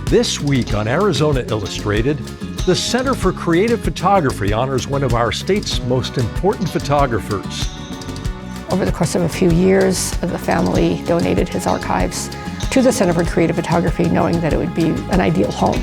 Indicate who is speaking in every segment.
Speaker 1: This week on Arizona Illustrated, the Center for Creative Photography honors one of our state's most important photographers.
Speaker 2: Over the course of a few years, the family donated his archives to the Center for Creative Photography, knowing that it would be an ideal home.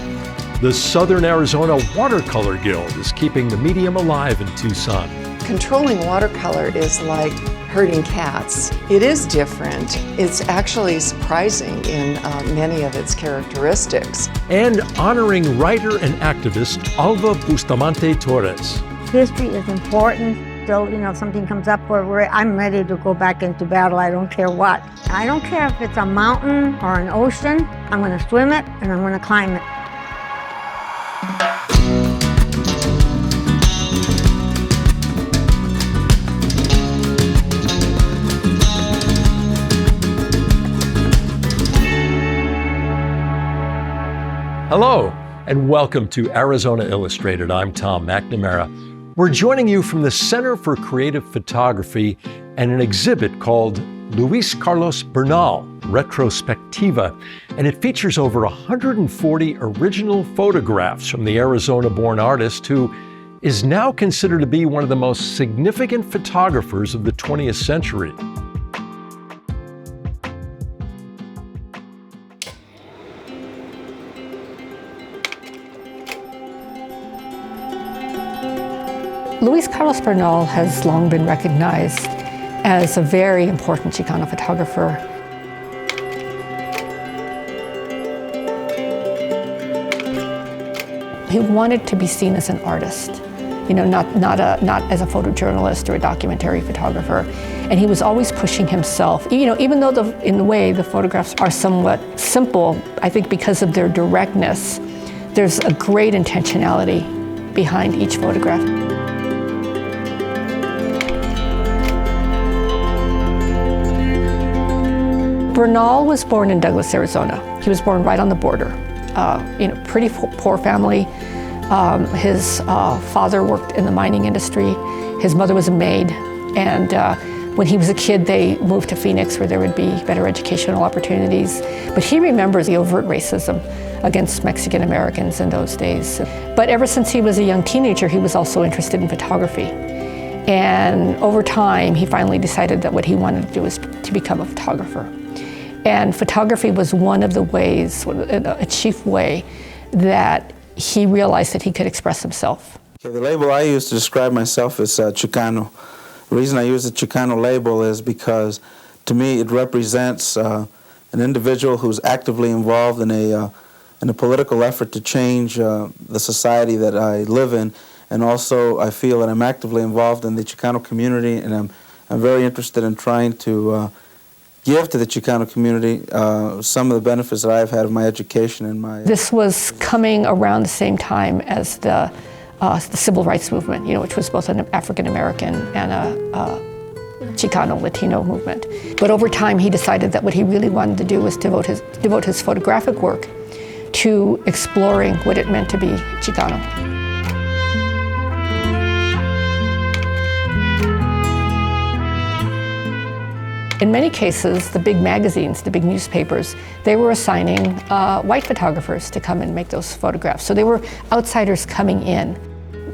Speaker 1: The Southern Arizona Watercolor Guild is keeping the medium alive in Tucson.
Speaker 3: Controlling watercolor is like herding cats. It is different. It's actually surprising in many of its characteristics.
Speaker 1: And honoring writer and activist Alva Torres.
Speaker 4: History is important. So, if something comes up where I'm ready to go back into battle, I don't care what. I don't care if it's a mountain or an ocean. I'm going to swim it and I'm going to climb it.
Speaker 1: Hello, and welcome to Arizona Illustrated. I'm Tom McNamara. We're joining you from the Center for Creative Photography and an exhibit called Louis Carlos Bernal, Retrospectiva, and it features over 140 original photographs from the Arizona-born artist who is now considered to be one of the most significant photographers of the 20th century.
Speaker 2: Louis Carlos Bernal has long been recognized as a very important Chicano photographer. He wanted to be seen as an artist, not as a photojournalist or a documentary photographer. And he was always pushing himself. Even though in a way the photographs are somewhat simple, I think because of their directness, there's a great intentionality behind each photograph. Bernal was born in Douglas, Arizona. He was born right on the border. Pretty poor family. His father worked in the mining industry. His mother was a maid. And when he was a kid, they moved to Phoenix where there would be better educational opportunities. But he remembers the overt racism against Mexican Americans in those days. But ever since he was a young teenager, he was also interested in photography. And over time, he finally decided that what he wanted to do was to become a photographer. And photography was one of the ways, a chief way, that he realized that he could express himself.
Speaker 5: Okay, the label I use to describe myself is Chicano. The reason I use the Chicano label is because, to me, it represents an individual who's actively involved in a political effort to change the society that I live in. And also, I feel that I'm actively involved in the Chicano community, and I'm very interested in trying to give to the Chicano community some of the benefits that I've had of my education and my...
Speaker 2: This was coming around the same time as the civil rights movement, which was both an African-American and a Chicano, Latino movement. But over time, he decided that what he really wanted to do was devote his photographic work to exploring what it meant to be Chicano. In many cases, the big magazines, the big newspapers, they were assigning white photographers to come and make those photographs. So they were outsiders coming in.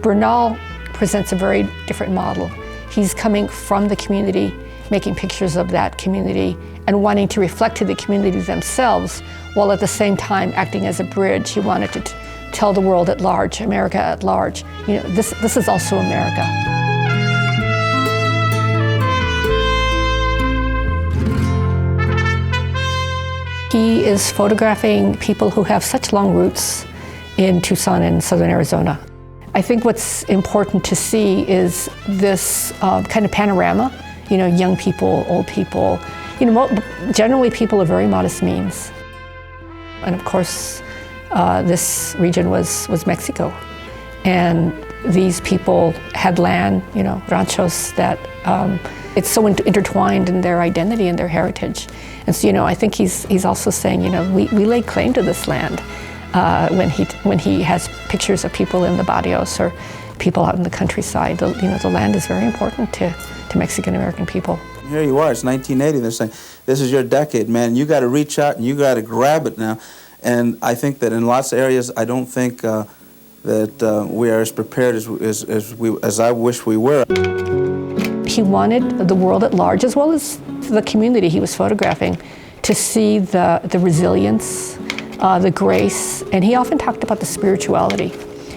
Speaker 2: Bernal presents a very different model. He's coming from the community, making pictures of that community, and wanting to reflect to the community themselves, while at the same time acting as a bridge. He wanted to tell the world at large, America at large, this is also America. He is photographing people who have such long roots in Tucson and Southern Arizona. I think what's important to see is this kind of panorama, young people, old people. Generally people of very modest means. And of course, this region was Mexico. And these people had land, ranchos that it's so intertwined in their identity and their heritage. And so, I think he's also saying, we lay claim to this land when he has pictures of people in the barrios or people out in the countryside. The land is very important to Mexican American people.
Speaker 5: Here you are, it's 1980, they're saying, this is your decade, man, you gotta reach out and you gotta grab it now. And I think that in lots of areas, I don't think that we are as prepared as I wish we were.
Speaker 2: He wanted the world at large, as well as the community he was photographing, to see the resilience, the grace, and he often talked about the spirituality.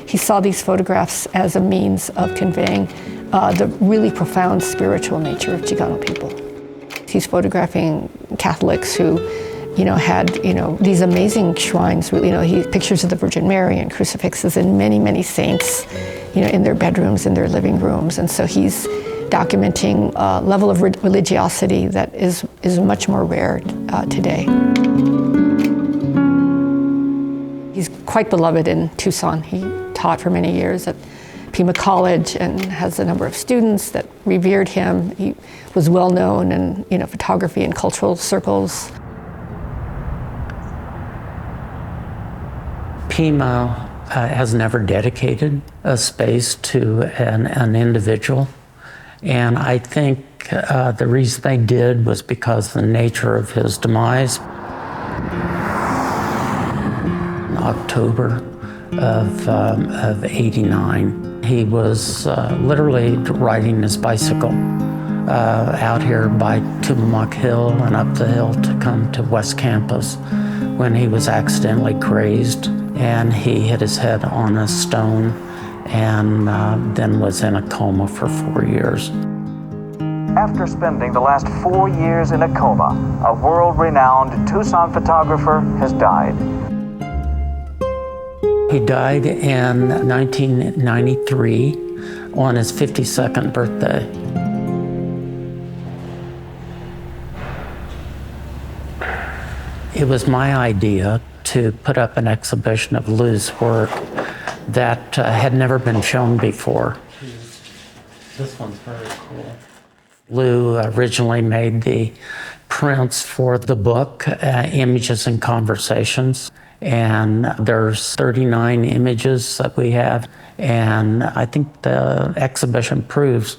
Speaker 2: He saw these photographs as a means of conveying the really profound spiritual nature of Chicano people. He's photographing Catholics who, had, these amazing shrines. Pictures of the Virgin Mary and crucifixes and many, many saints, in their bedrooms, in their living rooms. And so he's documenting a level of religiosity that is much more rare today. He's quite beloved in Tucson. He taught for many years at Pima College and has a number of students that revered him. He was well known in photography and cultural circles.
Speaker 6: Pima has never dedicated a space to an individual. And I think the reason they did was because of the nature of his demise. In October of '89, he was literally riding his bicycle out here by Tumamoc Hill and up the hill to come to West Campus when he was accidentally crazed, and he hit his head on a stone and then was in a coma for 4 years.
Speaker 7: After spending the last 4 years in a coma, a world-renowned Tucson photographer has died.
Speaker 6: He died in 1993 on his 52nd birthday. It was my idea to put up an exhibition of Lou's work that had never been shown before. This one's very cool. Lou originally made the prints for the book, Images and Conversations, and there's 39 images that we have, and I think the exhibition proves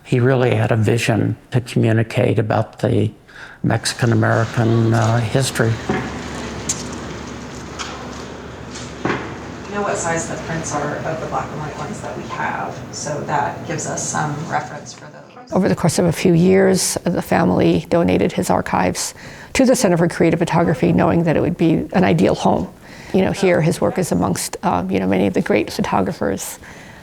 Speaker 6: he really had a vision to communicate about the Mexican-American history.
Speaker 8: You know what size the prints are of the black and white ones that we have, so that gives us some reference for those.
Speaker 2: Over the course of a few years, the family donated his archives to the Center for Creative Photography, knowing that it would be an ideal home. Here his work is amongst many of the great photographers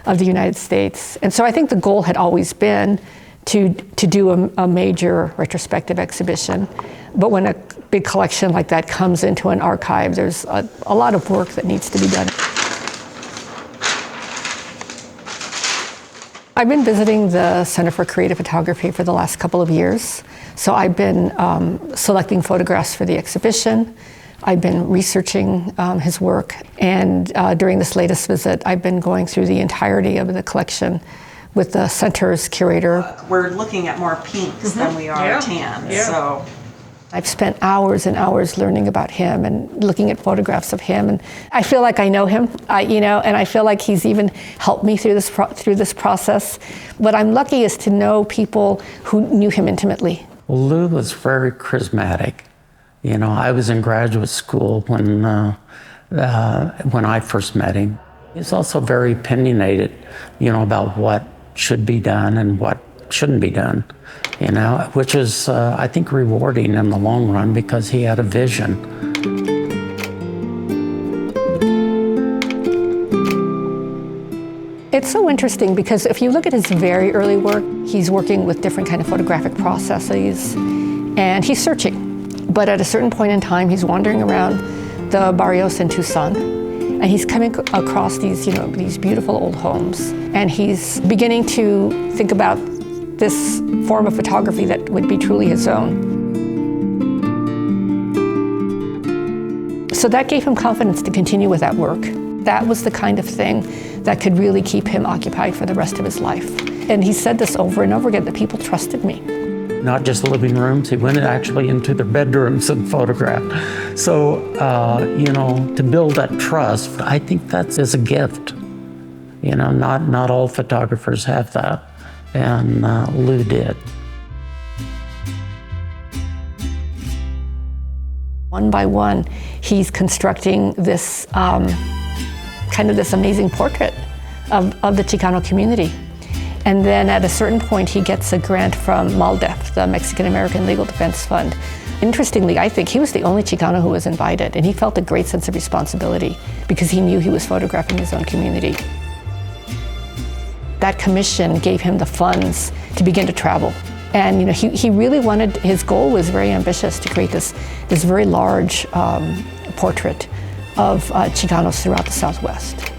Speaker 2: of the United States. And so I think the goal had always been to do a major retrospective exhibition. But when a big collection like that comes into an archive, there's a lot of work that needs to be done. I've been visiting the Center for Creative Photography for the last couple of years. So I've been selecting photographs for the exhibition. I've been researching his work. And during this latest visit, I've been going through the entirety of the collection with the center's curator.
Speaker 8: We're looking at more pinks than we are tans. Yeah. So
Speaker 2: I've spent hours and hours learning about him and looking at photographs of him, and I feel like I know him, and I feel like he's even helped me through this process. What I'm lucky is to know people who knew him intimately.
Speaker 6: Well, Lou was very charismatic. I was in graduate school when I first met him. He's also very opinionated, about what should be done and what shouldn't be done, which is, I think, rewarding in the long run because he had a vision.
Speaker 2: It's so interesting because if you look at his very early work, he's working with different kind of photographic processes and he's searching. But at a certain point in time, he's wandering around the barrios in Tucson and he's coming across these, these beautiful old homes. And he's beginning to think about this form of photography that would be truly his own. So that gave him confidence to continue with that work. That was the kind of thing that could really keep him occupied for the rest of his life. And he said this over and over again, that people trusted me.
Speaker 6: Not just living rooms, he went actually into their bedrooms and photographed. So, to build that trust, I think that is a gift. Not all photographers have that. And Lou did.
Speaker 2: One by one, he's constructing this kind of this amazing portrait of the Chicano community. And then at a certain point, he gets a grant from MALDEF, the Mexican-American Legal Defense Fund. Interestingly, I think he was the only Chicano who was invited, and he felt a great sense of responsibility because he knew he was photographing his own community. That commission gave him the funds to begin to travel. And he really wanted, his goal was very ambitious, to create this very large portrait of Chicanos throughout the Southwest.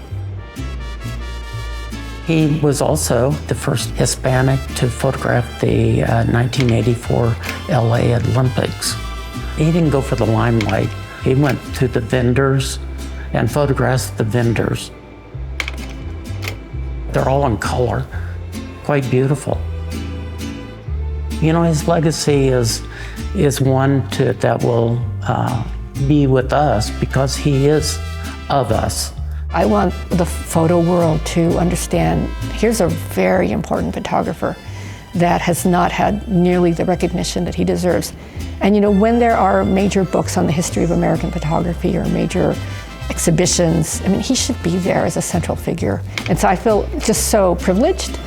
Speaker 6: He was also the first Hispanic to photograph the 1984 LA Olympics. He didn't go for the limelight. He went to the vendors and photographed the vendors. They're all in color, quite beautiful. His legacy is one that will be with us because he is of us.
Speaker 2: I want the photo world to understand, here's a very important photographer that has not had nearly the recognition that he deserves. And when there are major books on the history of American photography or major exhibitions, he should be there as a central figure. And so I feel just so privileged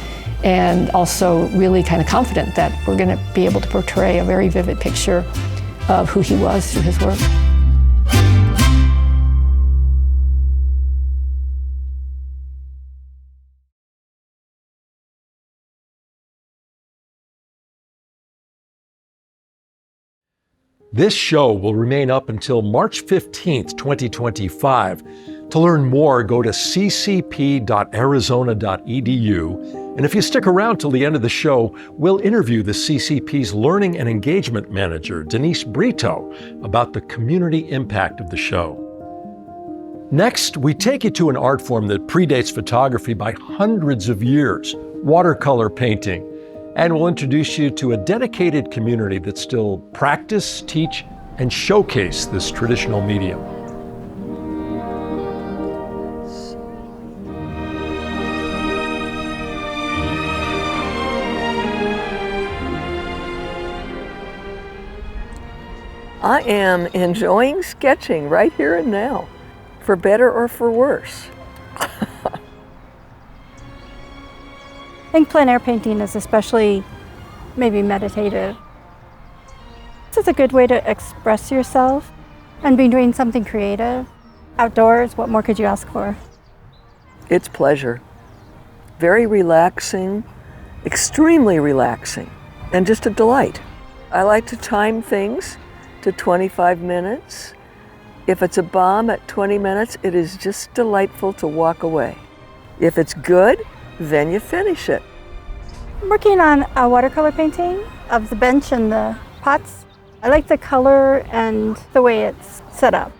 Speaker 2: and also really kind of confident that we're going to be able to portray a very vivid picture of who he was through his work.
Speaker 1: This show will remain up until March 15th, 2025. To learn more, go to ccp.arizona.edu. And if you stick around till the end of the show, we'll interview the CCP's Learning and Engagement Manager, Denise Brito, about the community impact of the show. Next, we take you to an art form that predates photography by hundreds of years, watercolor painting. And we'll introduce you to a dedicated community that still practice, teach, and showcase this traditional medium.
Speaker 9: I am enjoying sketching right here and now, for better or for worse.
Speaker 10: I think plein air painting is especially maybe meditative. This is a good way to express yourself and be doing something creative. Outdoors, what more could you ask for?
Speaker 9: It's pleasure. Very relaxing, extremely relaxing, and just a delight. I like to time things to 25 minutes. If it's a bomb at 20 minutes, it is just delightful to walk away. If it's good, then you finish it.
Speaker 10: I'm working on a watercolor painting of the bench and the pots. I like the color and the way it's set up.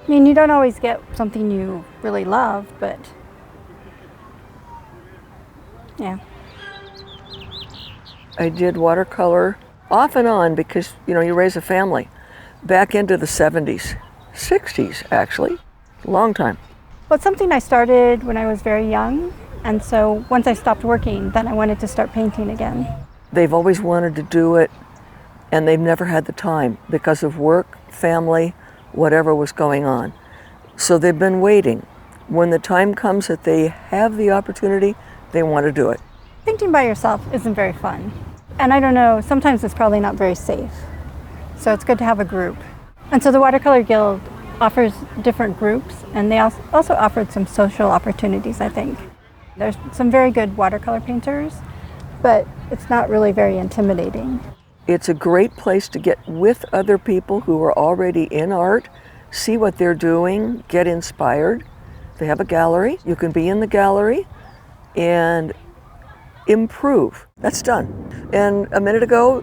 Speaker 10: You don't always get something you really love, but yeah.
Speaker 9: I did watercolor off and on because, you raise a family. Back into the 70s, 60s actually, long time.
Speaker 10: Well, it's something I started when I was very young. And so once I stopped working, then I wanted to start painting again.
Speaker 9: They've always wanted to do it, and they've never had the time because of work, family, whatever was going on. So they've been waiting. When the time comes that they have the opportunity, they want to do it.
Speaker 10: Painting by yourself isn't very fun. And I don't know, sometimes it's probably not very safe. So it's good to have a group. And so the Watercolor Guild offers different groups, and they also offered some social opportunities, I think. There's some very good watercolor painters, but it's not really very intimidating.
Speaker 9: It's a great place to get with other people who are already in art, see what they're doing, get inspired. They have a gallery. You can be in the gallery and improve. That's done. And a minute ago,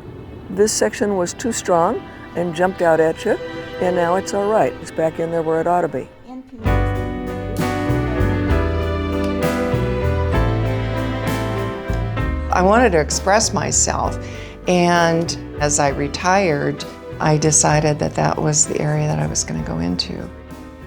Speaker 9: this section was too strong and jumped out at you, and now it's all right. It's back in there where it ought to be.
Speaker 3: I wanted to express myself, and as I retired, I decided that that was the area that I was going to go into.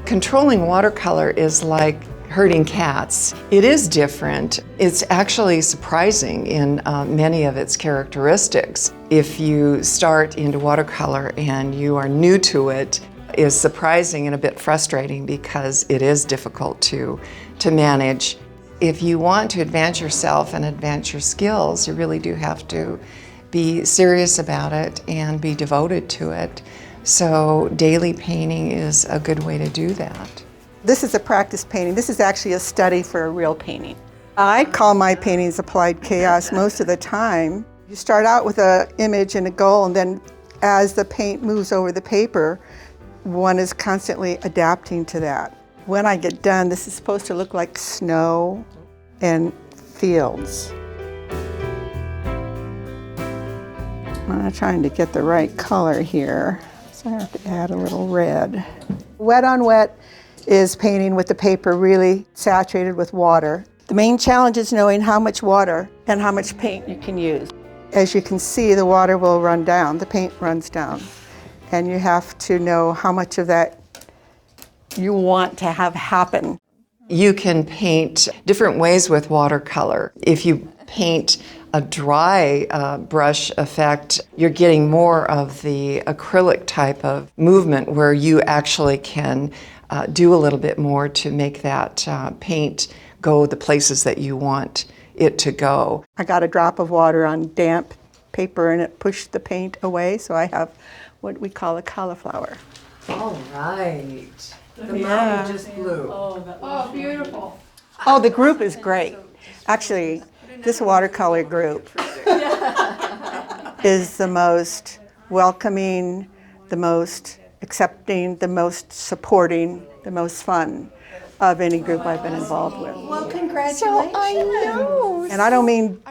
Speaker 3: Controlling watercolor is like herding cats. It is different. It's actually surprising in many of its characteristics. If you start into watercolor and you are new to it, is surprising and a bit frustrating because it is difficult to manage. If you want to advance yourself and advance your skills, you really do have to be serious about it and be devoted to it. So daily painting is a good way to do that.
Speaker 11: This is a practice painting. This is actually a study for a real painting. I call my paintings applied chaos most of the time. You start out with an image and a goal, and then as the paint moves over the paper, one is constantly adapting to that. When I get done, this is supposed to look like snow and fields. I'm trying to get the right color here, so I have to add a little red. Wet on wet is painting with the paper really saturated with water. The main challenge is knowing how much water and how much paint you can use. As you can see, the water will run down, the paint runs down, and you have to know how much of that you want to have happen.
Speaker 3: You can paint different ways with watercolor. If you paint a dry brush effect, you're getting more of the acrylic type of movement where you actually can do a little bit more to make that paint go the places that you want it to go.
Speaker 11: I got a drop of water on damp paper and it pushed the paint away, so I have what we call a cauliflower.
Speaker 3: All right. The mountain just blew.
Speaker 8: Oh, beautiful.
Speaker 11: Oh, the group is great. Actually, this watercolor group is the most welcoming, the most accepting, the most supporting, the most fun of any group I've been involved with.
Speaker 8: Well, congratulations.
Speaker 11: So I know. And I don't mean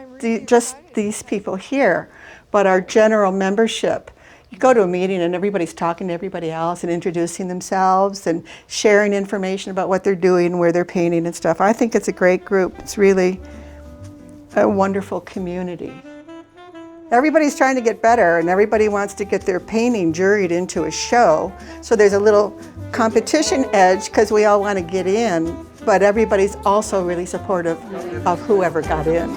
Speaker 11: just these people here, but our general membership. You go to a meeting and everybody's talking to everybody else and introducing themselves and sharing information about what they're doing, where they're painting and stuff. I think it's a great group. It's really a wonderful community. Everybody's trying to get better and everybody wants to get their painting juried into a show. So there's a little competition edge because we all want to get in, but everybody's also really supportive of whoever got in.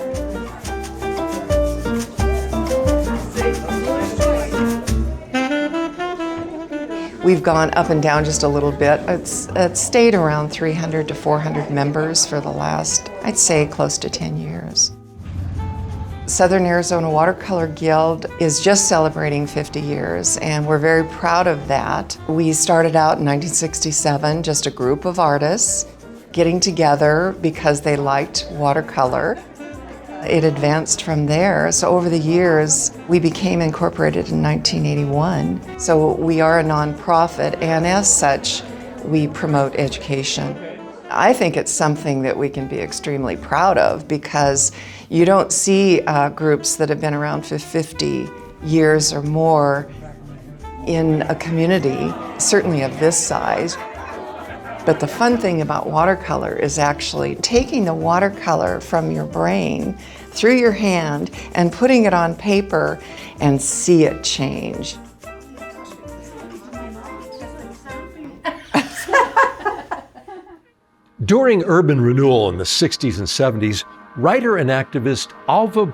Speaker 3: We've gone up and down just a little bit. It's stayed around 300 to 400 members for the last, I'd say, close to 10 years. Southern Arizona Watercolor Guild is just celebrating 50 years, and we're very proud of that. We started out in 1967, just a group of artists getting together because they liked watercolor. It advanced from there. So over the years, we became incorporated in 1981. So we are a nonprofit, and as such, we promote education. I think it's something that we can be extremely proud of because you don't see groups that have been around for 50 years or more in a community, certainly of this size. But the fun thing about watercolor is actually taking the watercolor from your brain through your hand and putting it on paper and see it change.
Speaker 1: During urban renewal in the 60s and 70s, writer and activist Alva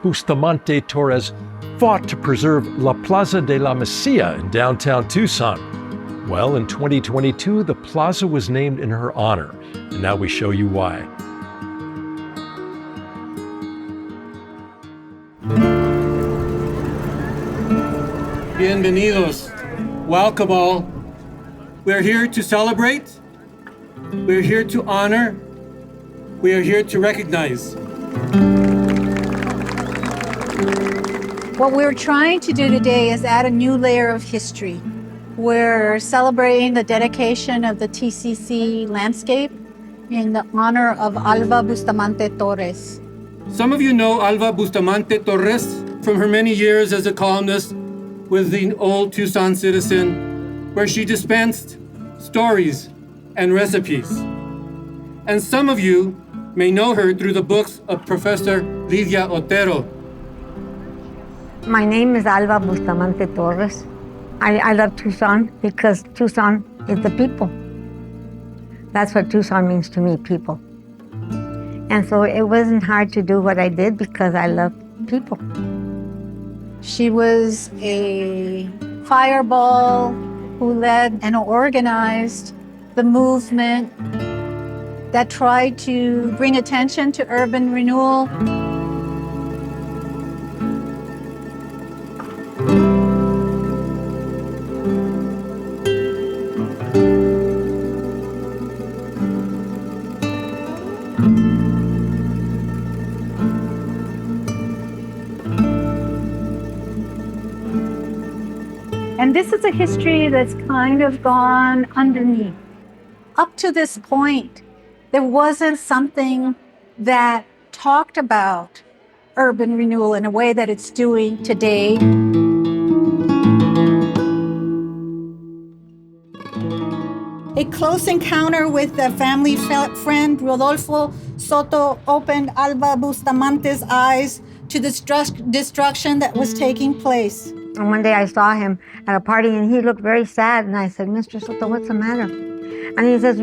Speaker 1: Torres fought to preserve La Plaza de la Mesilla in downtown Tucson. Well, in 2022, the plaza was named in her honor, and now we show you why.
Speaker 12: Bienvenidos. Welcome all. We're here to celebrate. We're here to honor. We are here to recognize.
Speaker 13: What we're trying to do today is add a new layer of history. We're celebrating the dedication of the TCC landscape in the honor of Alva Torres.
Speaker 12: Some of you know Alva Torres from her many years as a columnist with the Old Tucson Citizen, where she dispensed stories and recipes. And some of you may know her through the books of Professor Lidia Otero.
Speaker 4: My name is Alva Torres. I love Tucson because Tucson is the people. That's what Tucson means to me, people. And so it wasn't hard to do what I did because I love people.
Speaker 13: She was a fireball who led and organized the movement that tried to bring attention to urban renewal. And this is a history that's kind of gone underneath. Up to this point, there wasn't something that talked about urban renewal in a way that it's doing today. A close encounter with a family friend, Rodolfo Soto, opened Alva Bustamante's eyes to the destruction that was taking place.
Speaker 4: And one day I saw him at a party and he looked very sad, and I said, Mr. Soto, what's the matter? And he says,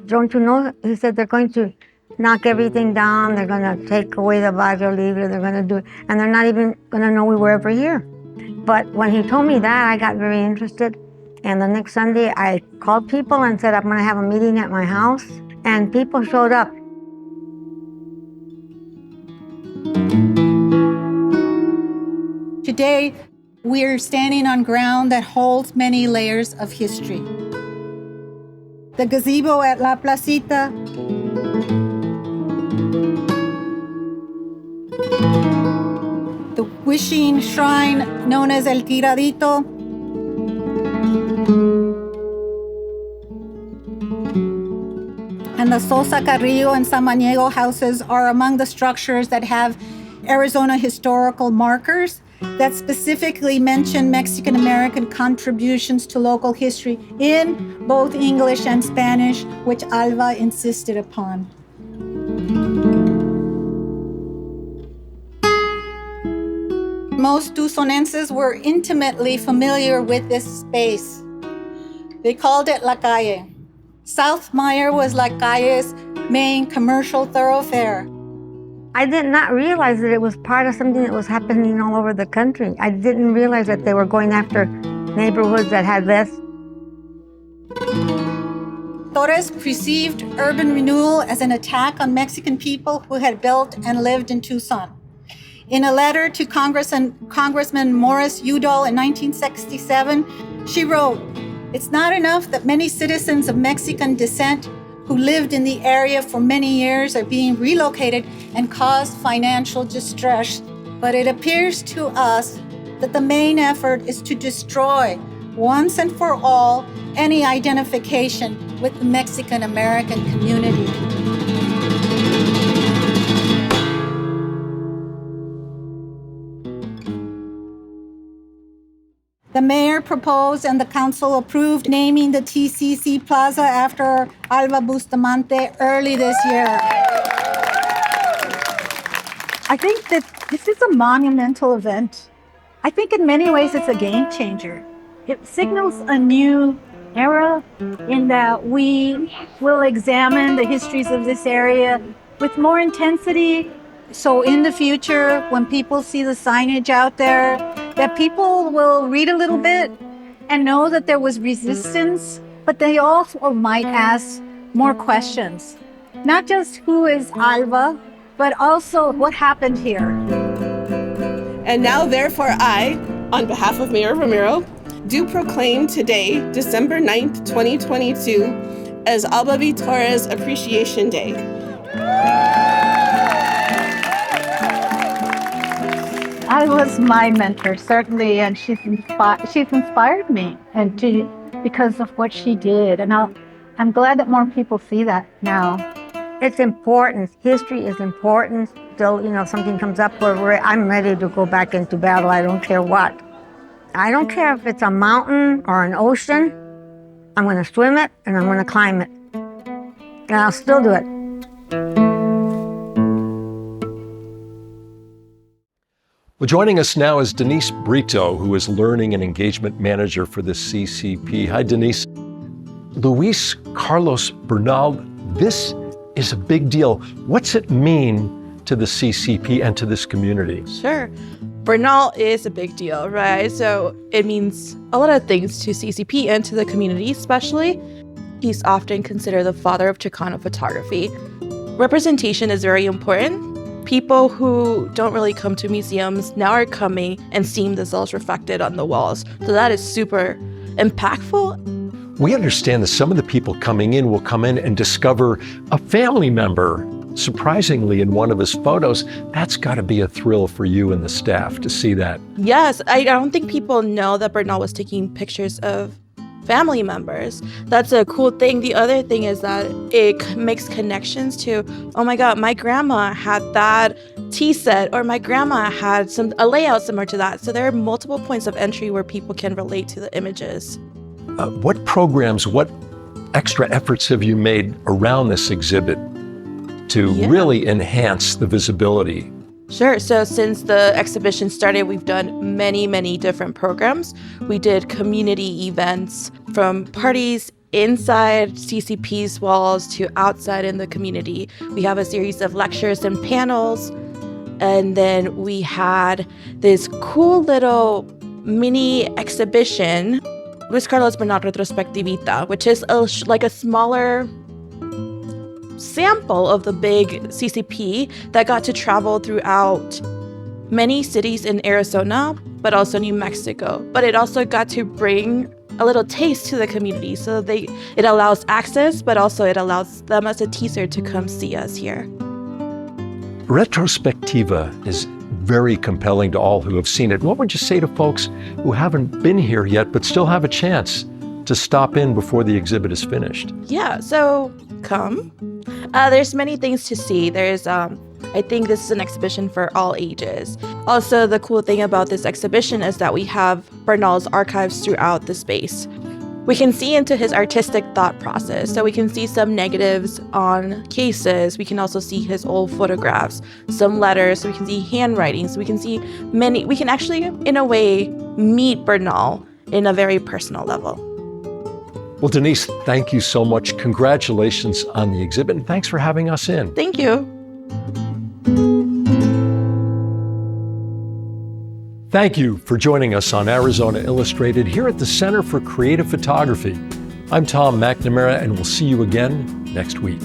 Speaker 4: don't you know? He said, they're going to knock everything down, they're going to take away the Barrio Libre, they're going to do it, and they're not even going to know we were ever here. But when he told me that, I got very interested. And the next Sunday, I called people and said, I'm going to have a meeting at my house. And people showed up.
Speaker 13: Today, we're standing on ground that holds many layers of history. The gazebo at La Placita, the wishing shrine known as El Tiradito, and the Sosa Carrillo and Samaniego houses are among the structures that have Arizona historical markers that specifically mention Mexican-American contributions to local history in both English and Spanish, which Alva insisted upon. Most Tucsonenses were intimately familiar with this space. They called it La Calle. South Meyer was La Calle's main commercial thoroughfare.
Speaker 4: I did not realize that it was part of something that was happening all over the country. I didn't realize that they were going after neighborhoods that had this.
Speaker 13: Torres perceived urban renewal as an attack on Mexican people who had built and lived in Tucson. In a letter to Congressman Morris Udall in 1967, she wrote, "It's not enough that many citizens of Mexican descent who lived in the area for many years are being relocated and caused financial distress, but it appears to us that the main effort is to destroy, once and for all, any identification with the Mexican-American community." The mayor proposed and the council approved naming the TCC Plaza after Alva Bustamante early this year. I think that this is a monumental event. I think in many ways it's a game changer. It signals a new era in that we will examine the histories of this area with more intensity. So in the future, when people see the signage out there, that people will read a little bit and know that there was resistance, but they also might ask more questions. Not just who is Alva, but also what happened here.
Speaker 14: And now, therefore, I, on behalf of Mayor Romero, do proclaim today, December 9th, 2022, as Alva Torres Appreciation Day.
Speaker 13: Alva's my mentor, certainly, and she's inspired me, and because of what she did. And I'm glad that more people see that now.
Speaker 4: It's important. History is important. Still, if something comes up where I'm ready to go back into battle, I don't care what. I don't care if it's a mountain or an ocean. I'm going to swim it and I'm going to climb it. And I'll still do it.
Speaker 1: Well, joining us now is Denise Brito, who is Learning and Engagement Manager for the CCP. Hi, Denise. Louis Carlos Bernal, this is a big deal. What's it mean to the CCP and to this community?
Speaker 15: Sure. Bernal is a big deal, right? So it means a lot of things to CCP and to the community especially. He's often considered the father of Chicano photography. Representation is very important. People who don't really come to museums now are coming and seeing the cells reflected on the walls. So that is super impactful.
Speaker 1: We understand that some of the people coming in will come in and discover a family member. Surprisingly, in one of his photos, that's got to be a thrill for you and the staff to see that.
Speaker 15: Yes, I don't think people know that Bernal was taking pictures of family members. That's a cool thing. The other thing is that it makes connections to, oh my God, my grandma had that tea set, or my grandma had a layout similar to that. So there are multiple points of entry where people can relate to the images.
Speaker 1: What programs, what extra efforts have you made around this exhibit to really enhance the visibility?
Speaker 15: Sure. So since the exhibition started, we've done many, many different programs. We did community events, from parties inside CCP's walls to outside in the community. We have a series of lectures and panels. And then we had this cool little mini exhibition, Louis Carlos Bernal Retrospectiva, which is like a smaller sample of the big CCP that got to travel throughout many cities in Arizona, but also New Mexico. But it also got to bring a little taste to the community. So it allows access, but also it allows them as a teaser to come see us here.
Speaker 1: Retrospectiva is very compelling to all who have seen it. What would you say to folks who haven't been here yet, but still have a chance to stop in before the exhibit is finished?
Speaker 15: Yeah, so come. There's many things to see. There's, I think this is an exhibition for all ages. Also, the cool thing about this exhibition is that we have Bernal's archives throughout the space. We can see into his artistic thought process. So we can see some negatives on cases. We can also see his old photographs, some letters. So we can see handwriting. So we can see we can actually, in a way, meet Bernal in a very personal level.
Speaker 1: Well, Denise, thank you so much. Congratulations on the exhibit, and thanks for having us in.
Speaker 15: Thank you.
Speaker 1: Thank you for joining us on Arizona Illustrated here at the Center for Creative Photography. I'm Tom McNamara, and we'll see you again next week.